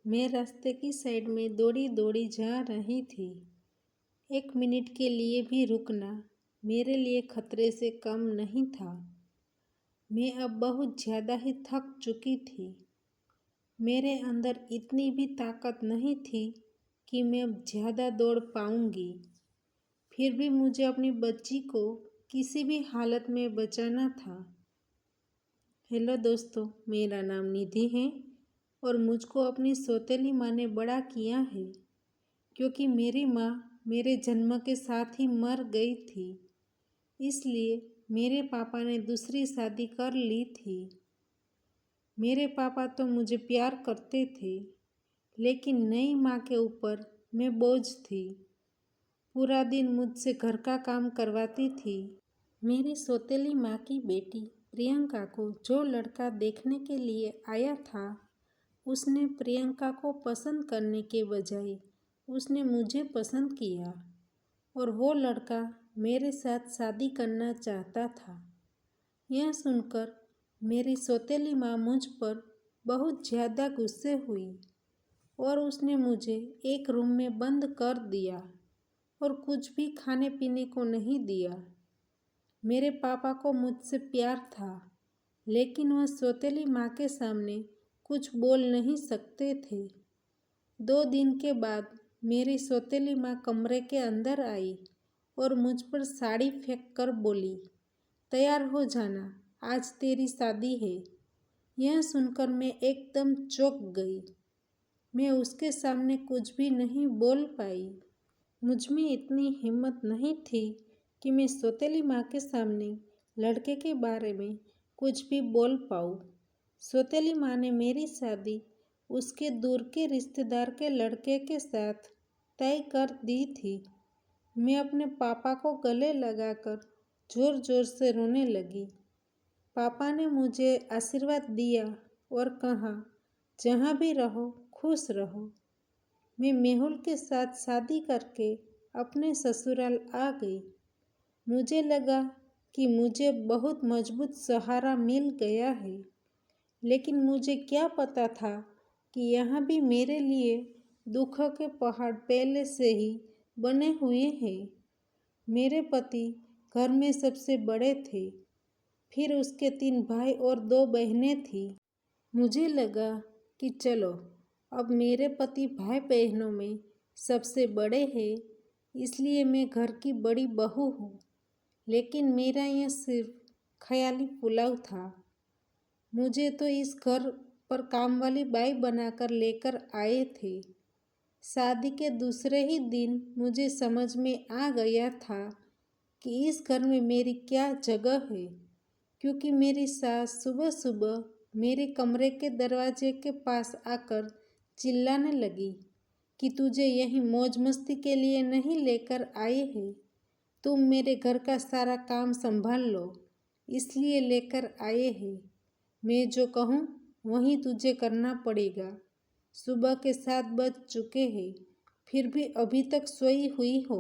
मैं रास्ते की साइड में दौड़ी दौड़ी जा रही थी। 1 मिनट के लिए भी रुकना मेरे लिए खतरे से कम नहीं था। मैं अब बहुत ज़्यादा ही थक चुकी थी। मेरे अंदर इतनी भी ताकत नहीं थी कि मैं अब ज़्यादा दौड़ पाऊंगी। फिर भी मुझे अपनी बच्ची को किसी भी हालत में बचाना था। हेलो दोस्तों, मेरा नाम निधि है और मुझको अपनी सौतेली माँ ने बड़ा किया है, क्योंकि मेरी माँ मेरे जन्म के साथ ही मर गई थी। इसलिए मेरे पापा ने दूसरी शादी कर ली थी। मेरे पापा तो मुझे प्यार करते थे, लेकिन नई माँ के ऊपर मैं बोझ थी। पूरा दिन मुझसे घर का काम करवाती थी। मेरी सौतेली माँ की बेटी प्रियंका को जो लड़का देखने के लिए आया था, उसने प्रियंका को पसंद करने के बजाय उसने मुझे पसंद किया और वो लड़का मेरे साथ शादी करना चाहता था। यह सुनकर मेरी सौतेली माँ मुझ पर बहुत ज़्यादा गुस्से हुई और उसने मुझे एक रूम में बंद कर दिया और कुछ भी खाने पीने को नहीं दिया। मेरे पापा को मुझसे प्यार था, लेकिन वह सौतेली माँ के सामने कुछ बोल नहीं सकते थे। 2 दिन के बाद मेरी सौतेली माँ कमरे के अंदर आई और मुझ पर साड़ी फेंक कर बोली, तैयार हो जाना, आज तेरी शादी है। यह सुनकर मैं एकदम चौंक गई। मैं उसके सामने कुछ भी नहीं बोल पाई। मुझ में इतनी हिम्मत नहीं थी कि मैं सौतेली माँ के सामने लड़के के बारे में कुछ भी बोल पाऊँ। सौतेली माँ ने मेरी शादी उसके दूर के रिश्तेदार के लड़के के साथ तय कर दी थी। मैं अपने पापा को गले लगाकर जोर जोर से रोने लगी। पापा ने मुझे आशीर्वाद दिया और कहा, जहाँ भी रहो खुश रहो। मैं मेहुल के साथ शादी करके अपने ससुराल आ गई। मुझे लगा कि मुझे बहुत मजबूत सहारा मिल गया है, लेकिन मुझे क्या पता था कि यहाँ भी मेरे लिए दुखों के पहाड़ पहले से ही बने हुए हैं। मेरे पति घर में सबसे बड़े थे, फिर उसके 3 भाई और 2 बहनें थीं। मुझे लगा कि चलो, अब मेरे पति भाई बहनों में सबसे बड़े हैं, इसलिए मैं घर की बड़ी बहू हूँ। लेकिन मेरा यह सिर्फ ख्याली पुलाव था। मुझे तो इस घर पर काम वाली बाई बनाकर लेकर आए थे। शादी के दूसरे ही दिन मुझे समझ में आ गया था कि इस घर में मेरी क्या जगह है, क्योंकि मेरी सास सुबह सुबह मेरे कमरे के दरवाजे के पास आकर चिल्लाने लगी कि तुझे यहीं मौज मस्ती के लिए नहीं लेकर आए हैं, तुम मेरे घर का सारा काम संभाल लो, इसलिए लेकर आए हैं। मैं जो कहूँ वही तुझे करना पड़ेगा। सुबह के 7 बज चुके हैं, फिर भी अभी तक सोई हुई हो।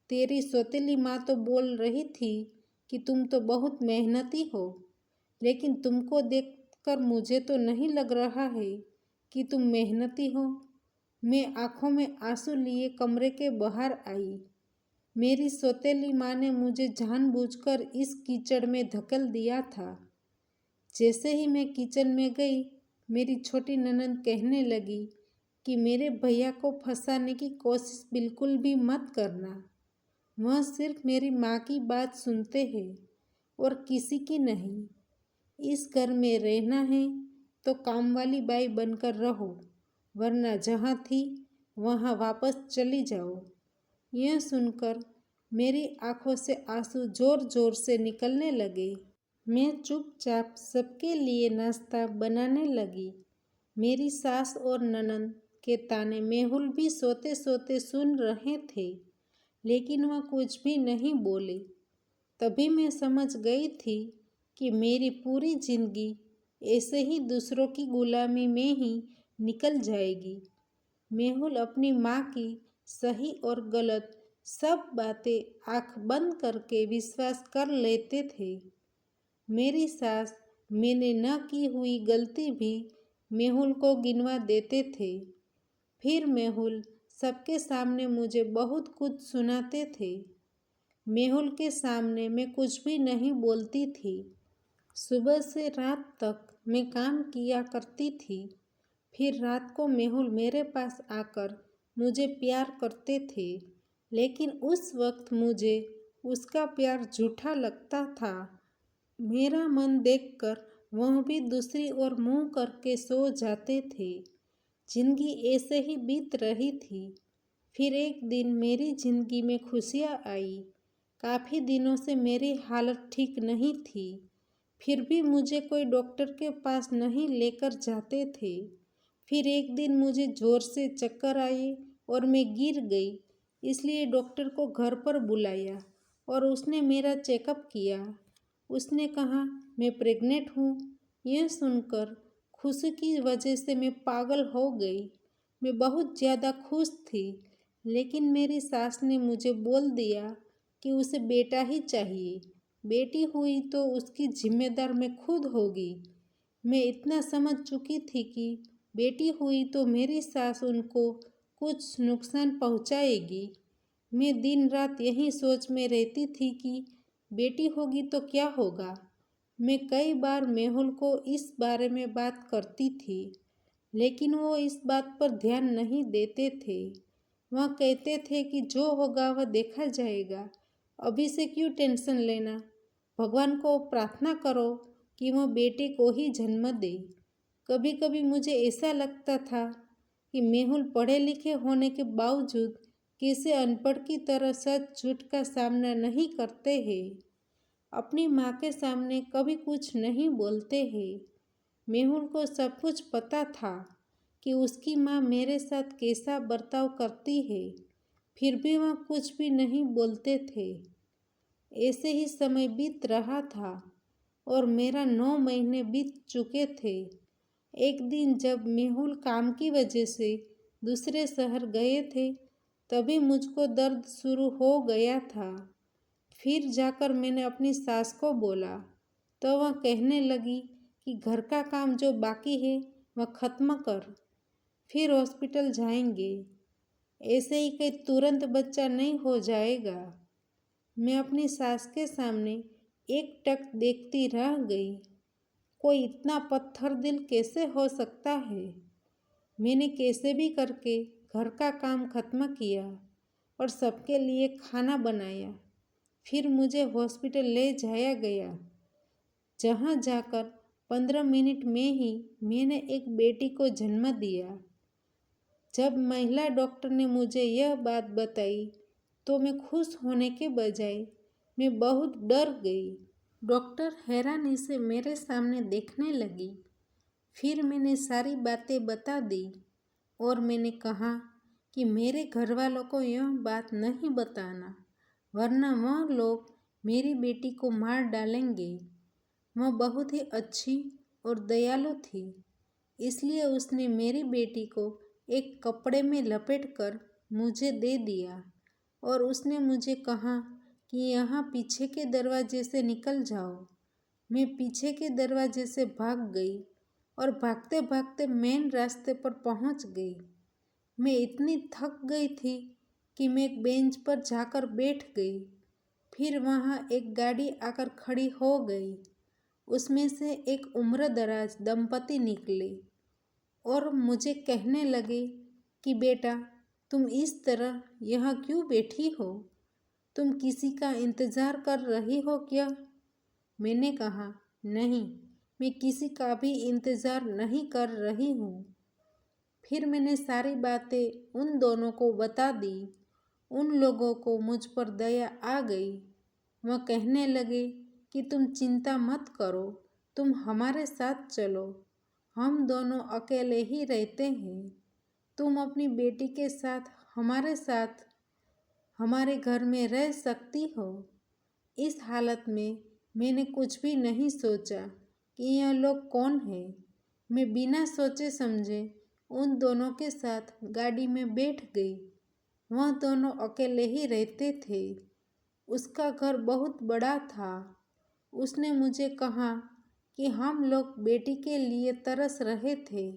तेरी सौतेली माँ तो बोल रही थी कि तुम तो बहुत मेहनती हो, लेकिन तुमको देखकर मुझे तो नहीं लग रहा है कि तुम मेहनती हो। मैं आंखों में आंसू लिए कमरे के बाहर आई। मेरी सौतेली माँ ने मुझे जानबूझकर इस कीचड़ में धकेल दिया था। जैसे ही मैं किचन में गई, मेरी छोटी ननद कहने लगी कि मेरे भैया को फंसाने की कोशिश बिल्कुल भी मत करना। वह सिर्फ मेरी माँ की बात सुनते हैं और किसी की नहीं। इस घर में रहना है तो काम वाली बाई बनकर रहो, वरना जहाँ थी वहाँ वापस चली जाओ। यह सुनकर मेरी आंखों से आंसू जोर जोर से निकलने लगे। मैं चुपचाप सबके लिए नाश्ता बनाने लगी। मेरी सास और ननद के ताने मेहुल भी सोते सोते सुन रहे थे, लेकिन वह कुछ भी नहीं बोले। तभी मैं समझ गई थी कि मेरी पूरी जिंदगी ऐसे ही दूसरों की गुलामी में ही निकल जाएगी। मेहुल अपनी माँ की सही और गलत सब बातें आँख बंद करके विश्वास कर लेते थे। मेरी सास मैंने न की हुई गलती भी मेहुल को गिनवा देते थे। फिर मेहुल सबके सामने मुझे बहुत कुछ सुनाते थे। मेहुल के सामने मैं कुछ भी नहीं बोलती थी। सुबह से रात तक मैं काम किया करती थी। फिर रात को मेहुल मेरे पास आकर मुझे प्यार करते थे, लेकिन उस वक्त मुझे उसका प्यार झूठा लगता था। मेरा मन देखकर वह भी दूसरी ओर मुंह करके सो जाते थे। जिंदगी ऐसे ही बीत रही थी। फिर एक दिन मेरी जिंदगी में खुशियाँ आई। काफ़ी दिनों से मेरी हालत ठीक नहीं थी, फिर भी मुझे कोई डॉक्टर के पास नहीं लेकर जाते थे। फिर एक दिन मुझे ज़ोर से चक्कर आए और मैं गिर गई, इसलिए डॉक्टर को घर पर बुलाया और उसने मेरा चेकअप किया। उसने कहा मैं प्रेग्नेंट हूँ। यह सुनकर खुशी की वजह से मैं पागल हो गई। मैं बहुत ज़्यादा खुश थी, लेकिन मेरी सास ने मुझे बोल दिया कि उसे बेटा ही चाहिए। बेटी हुई तो उसकी जिम्मेदार मैं खुद होगी। मैं इतना समझ चुकी थी कि बेटी हुई तो मेरी सास उनको कुछ नुकसान पहुंचाएगी। मैं दिन रात यही सोच में रहती थी कि बेटी होगी तो क्या होगा। मैं कई बार मेहुल को इस बारे में बात करती थी, लेकिन वो इस बात पर ध्यान नहीं देते थे। वह कहते थे कि जो होगा वह देखा जाएगा, अभी से क्यों टेंशन लेना। भगवान को प्रार्थना करो कि वह बेटे को ही जन्म दे। कभी कभी मुझे ऐसा लगता था कि मेहुल पढ़े लिखे होने के बावजूद कैसे अनपढ़ की तरह सच झूठ का सामना नहीं करते हैं। अपनी माँ के सामने कभी कुछ नहीं बोलते हैं। मेहुल को सब कुछ पता था कि उसकी माँ मेरे साथ कैसा बर्ताव करती है, फिर भी वह कुछ भी नहीं बोलते थे। ऐसे ही समय बीत रहा था और मेरा 9 महीने बीत चुके थे। एक दिन जब मेहुल काम की वजह से दूसरे शहर गए थे, तभी मुझको दर्द शुरू हो गया था। फिर जाकर मैंने अपनी सास को बोला, तो वह कहने लगी कि घर का काम जो बाकी है वह ख़त्म कर, फिर हॉस्पिटल जाएंगे। ऐसे ही कहीं तुरंत बच्चा नहीं हो जाएगा। मैं अपनी सास के सामने एक टक देखती रह गई। कोई इतना पत्थर दिल कैसे हो सकता है। मैंने कैसे भी करके घर का काम खत्म किया और सबके लिए खाना बनाया। फिर मुझे हॉस्पिटल ले जाया गया, जहाँ जाकर 15 मिनट में ही मैंने एक बेटी को जन्म दिया। जब महिला डॉक्टर ने मुझे यह बात बताई तो मैं खुश होने के बजाय मैं बहुत डर गई। डॉक्टर हैरानी से मेरे सामने देखने लगी। फिर मैंने सारी बातें बता दी और मैंने कहा कि मेरे घर वालों को यह बात नहीं बताना, वरना वह लोग मेरी बेटी को मार डालेंगे। वह बहुत ही अच्छी और दयालु थी, इसलिए उसने मेरी बेटी को एक कपड़े में लपेटकर मुझे दे दिया और उसने मुझे कहा कि यहाँ पीछे के दरवाजे से निकल जाओ। मैं पीछे के दरवाजे से भाग गई और भागते भागते मेन रास्ते पर पहुँच गई। मैं इतनी थक गई थी कि मैं एक बेंच पर जाकर बैठ गई। फिर वहाँ एक गाड़ी आकर खड़ी हो गई। उसमें से एक उम्रदराज दंपति निकले और मुझे कहने लगे कि बेटा, तुम इस तरह यहाँ क्यों बैठी हो? तुम किसी का इंतज़ार कर रही हो क्या? मैंने कहा, नहीं, मैं किसी का भी इंतज़ार नहीं कर रही हूँ। फिर मैंने सारी बातें उन दोनों को बता दी। उन लोगों को मुझ पर दया आ गई। वह कहने लगे कि तुम चिंता मत करो, तुम हमारे साथ चलो, हम दोनों अकेले ही रहते हैं। तुम अपनी बेटी के साथ हमारे घर में रह सकती हो। इस हालत में मैंने कुछ भी नहीं सोचा कि यह लोग कौन हैं। मैं बिना सोचे समझे उन दोनों के साथ गाड़ी में बैठ गई। वह दोनों अकेले ही रहते थे। उसका घर बहुत बड़ा था। उसने मुझे कहा कि हम लोग बेटी के लिए तरस रहे थे।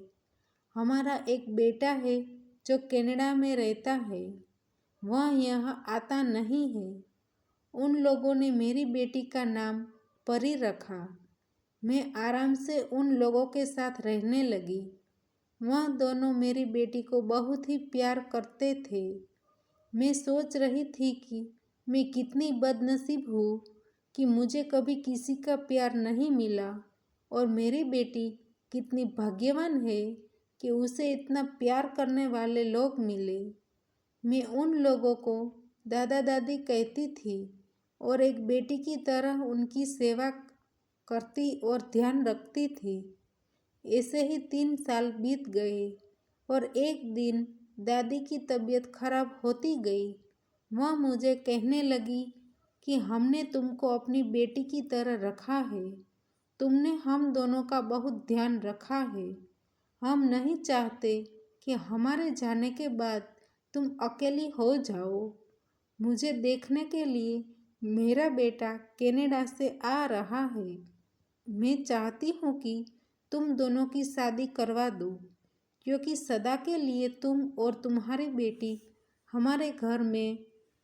हमारा एक बेटा है जो कनाडा में रहता है, वह यहाँ आता नहीं है। उन लोगों ने मेरी बेटी का नाम परी रखा। मैं आराम से उन लोगों के साथ रहने लगी। वह दोनों मेरी बेटी को बहुत ही प्यार करते थे। मैं सोच रही थी कि मैं कितनी बदनसीब हूँ कि मुझे कभी किसी का प्यार नहीं मिला, और मेरी बेटी कितनी भाग्यवान है कि उसे इतना प्यार करने वाले लोग मिले। मैं उन लोगों को दादा दादी कहती थी और एक बेटी की तरह उनकी सेवा करती और ध्यान रखती थी। ऐसे ही 3 साल बीत गए और एक दिन दादी की तबीयत खराब होती गई। वह मुझे कहने लगी कि हमने तुमको अपनी बेटी की तरह रखा है, तुमने हम दोनों का बहुत ध्यान रखा है। हम नहीं चाहते कि हमारे जाने के बाद तुम अकेली हो जाओ। मुझे देखने के लिए मेरा बेटा कनाडा से आ रहा है। मैं चाहती हूँ कि तुम दोनों की शादी करवा दो, क्योंकि सदा के लिए तुम और तुम्हारी बेटी हमारे घर में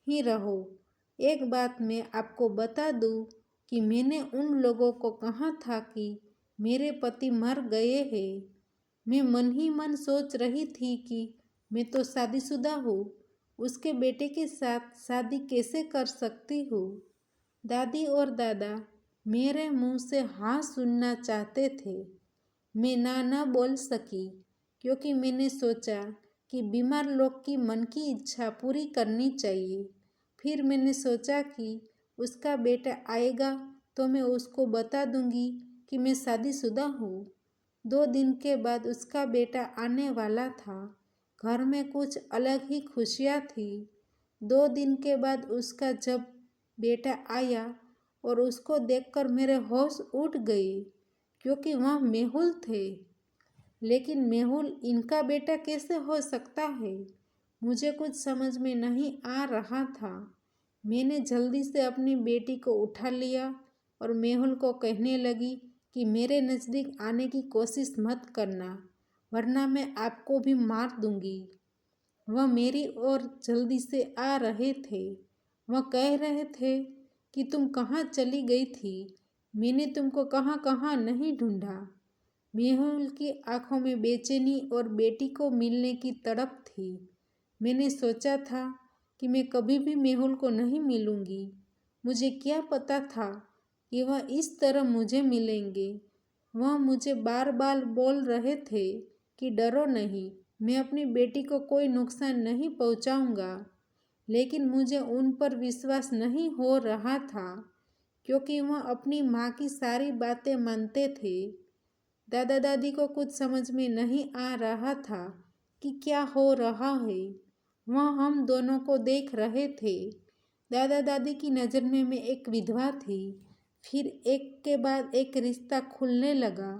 ही रहो। एक बात मैं आपको बता दूँ कि मैंने उन लोगों को कहा था कि मेरे पति मर गए हैं। मैं मन ही मन सोच रही थी कि मैं तो शादीशुदा हूँ, उसके बेटे के साथ शादी कैसे कर सकती हूँ। दादी और दादा मेरे मुंह से हाँ सुनना चाहते थे। मैं ना न बोल सकी, क्योंकि मैंने सोचा कि बीमार लोग की मन की इच्छा पूरी करनी चाहिए। फिर मैंने सोचा कि उसका बेटा आएगा तो मैं उसको बता दूंगी कि मैं शादीशुदा हूँ। 2 दिन के बाद उसका बेटा आने वाला था। घर में कुछ अलग ही खुशियाँ थी। 2 दिन के बाद उसका जब बेटा आया और उसको देखकर मेरे होश उड़ गए, क्योंकि वह मेहुल थे। लेकिन मेहुल इनका बेटा कैसे हो सकता है, मुझे कुछ समझ में नहीं आ रहा था। मैंने जल्दी से अपनी बेटी को उठा लिया और मेहुल को कहने लगी कि मेरे नज़दीक आने की कोशिश मत करना, वरना मैं आपको भी मार दूंगी। वह मेरी ओर जल्दी से आ रहे थे। वह कह रहे थे कि तुम कहाँ चली गई थी, मैंने तुमको कहाँ कहाँ नहीं ढूंढा। मेहुल की आंखों में बेचैनी और बेटी को मिलने की तड़प थी। मैंने सोचा था कि मैं कभी भी मेहुल को नहीं मिलूंगी। मुझे क्या पता था कि वह इस तरह मुझे मिलेंगे। वह मुझे बार बार बोल रहे थे कि डरो नहीं, मैं अपनी बेटी को कोई नुकसान नहीं पहुंचाऊंगा। लेकिन मुझे उन पर विश्वास नहीं हो रहा था, क्योंकि वह अपनी माँ की सारी बातें मानते थे। दादा दादी को कुछ समझ में नहीं आ रहा था कि क्या हो रहा है। वह हम दोनों को देख रहे थे। दादा दादी की नज़र में मैं एक विधवा थी। फिर एक के बाद एक रिश्ता खुलने लगा।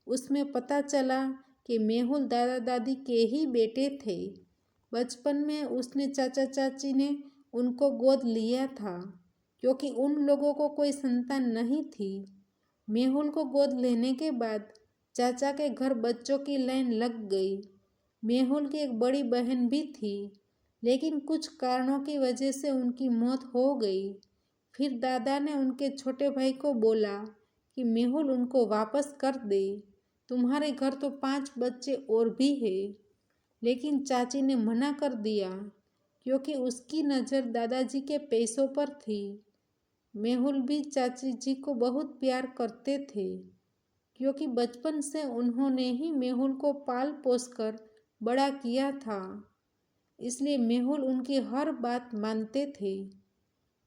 उसमें पता चला कि मेहुल दादा दादी के ही बेटे थे। बचपन में उसने चाचा चाची ने उनको गोद लिया था, क्योंकि उन लोगों को कोई संतान नहीं थी। मेहुल को गोद लेने के बाद चाचा के घर बच्चों की लाइन लग गई। मेहुल की एक बड़ी बहन भी थी, लेकिन कुछ कारणों की वजह से उनकी मौत हो गई। फिर दादा ने उनके छोटे भाई को बोला कि मेहुल उनको वापस कर दे, तुम्हारे घर तो 5 बच्चे और भी हैं। लेकिन चाची ने मना कर दिया, क्योंकि उसकी नज़र दादाजी के पैसों पर थी। मेहुल भी चाची जी को बहुत प्यार करते थे, क्योंकि बचपन से उन्होंने ही मेहुल को पाल पोस कर बड़ा किया था। इसलिए मेहुल उनकी हर बात मानते थे।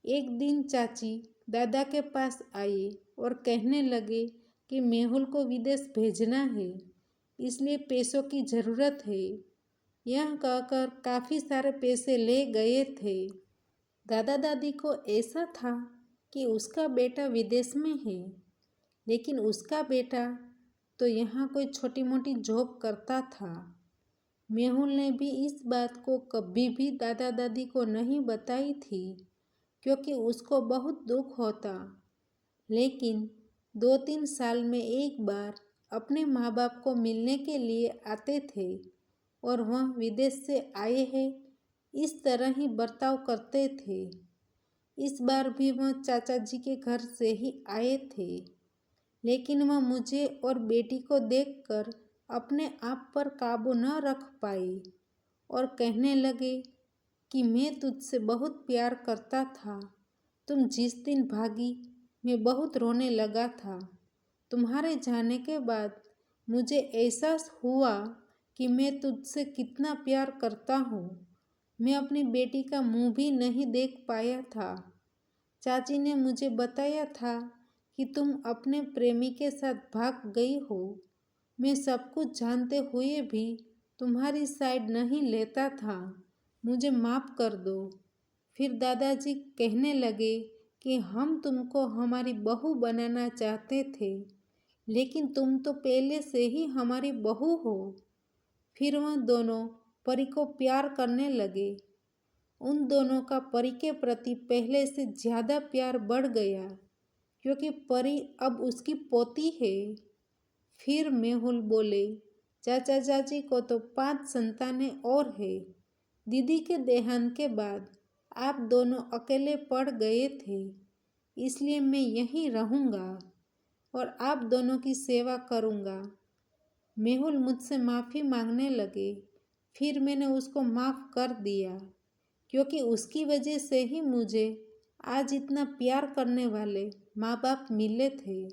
एक दिन चाची दादा के पास आए और कहने लगे कि मेहुल को विदेश भेजना है, इसलिए पैसों की ज़रूरत है। यह कहकर काफ़ी सारे पैसे ले गए थे। दादा दादी को ऐसा था कि उसका बेटा विदेश में है, लेकिन उसका बेटा तो यहाँ कोई छोटी मोटी जॉब करता था। मेहुल ने भी इस बात को कभी भी दादा दादी को नहीं बताई थी, क्योंकि उसको बहुत दुख होता। लेकिन 2-3 साल में एक बार अपने माँ बाप को मिलने के लिए आते थे और वह विदेश से आए हैं इस तरह ही बर्ताव करते थे। इस बार भी वह चाचा जी के घर से ही आए थे, लेकिन वह मुझे और बेटी को देखकर अपने आप पर काबू न रख पाई और कहने लगे कि मैं तुझसे बहुत प्यार करता था। तुम जिस दिन भागी मैं बहुत रोने लगा था। तुम्हारे जाने के बाद मुझे एहसास हुआ कि मैं तुझसे कितना प्यार करता हूँ। मैं अपनी बेटी का मुंह भी नहीं देख पाया था। चाची ने मुझे बताया था कि तुम अपने प्रेमी के साथ भाग गई हो। मैं सब कुछ जानते हुए भी तुम्हारी साइड नहीं लेता था। मुझे माफ़ कर दो। फिर दादाजी कहने लगे कि हम तुमको हमारी बहू बनाना चाहते थे, लेकिन तुम तो पहले से ही हमारी बहू हो। फिर वह दोनों परी को प्यार करने लगे। उन दोनों का परी के प्रति पहले से ज़्यादा प्यार बढ़ गया, क्योंकि परी अब उसकी पोती है। फिर मेहुल बोले, चाचा चाची को तो 5 संतानें और है। दीदी के देहांत के बाद आप दोनों अकेले पड़ गए थे, इसलिए मैं यहीं रहूँगा और आप दोनों की सेवा करूँगा। मेहुल मुझसे माफ़ी मांगने लगे। फिर मैंने उसको माफ़ कर दिया, क्योंकि उसकी वजह से ही मुझे आज इतना प्यार करने वाले माँ बाप मिले थे।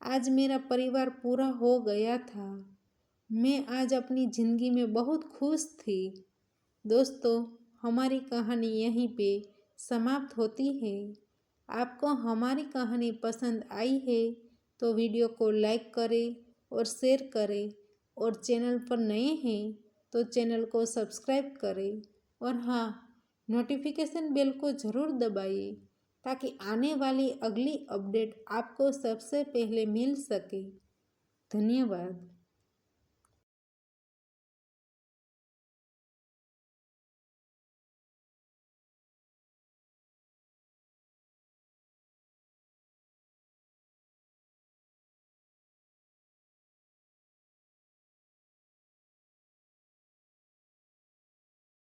आज मेरा परिवार पूरा हो गया था। मैं आज अपनी ज़िंदगी में बहुत खुश थी। दोस्तों, हमारी कहानी यहीं पे समाप्त होती है। आपको हमारी कहानी पसंद आई है तो वीडियो को लाइक करें और शेयर करें, और चैनल पर नए हैं तो चैनल को सब्सक्राइब करें, और हाँ, नोटिफिकेशन बेल को ज़रूर दबाइए ताकि आने वाली अगली अपडेट आपको सबसे पहले मिल सके। धन्यवाद।